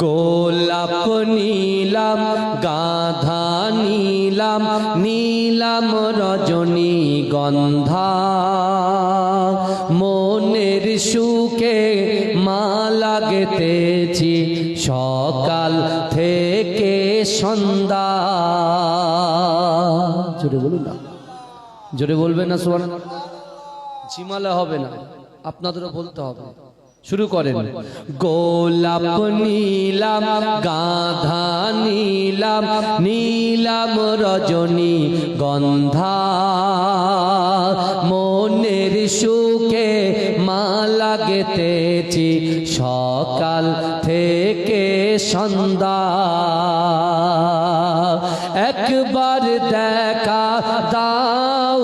গোলাপ নীলাম গাধা নীলাম নীলাম রজনীগন্ধা মনের সুখে মালা গেথেছি সকাল থেকে সন্ধ্যা। জোরে বলুন না, জোরে বলবেন না সুবহানাল্লাহ। ঝিমালে হবে না, আপনাদেরও বলতে হবে। শুরু করেন। গোলাপ নীলাম গাধা নীলাম নীলাম রজনী গন্ধা মনের সুখে মালা গেথেছি সকাল থেকে সন্ধ্যা। একবার দেখা দাও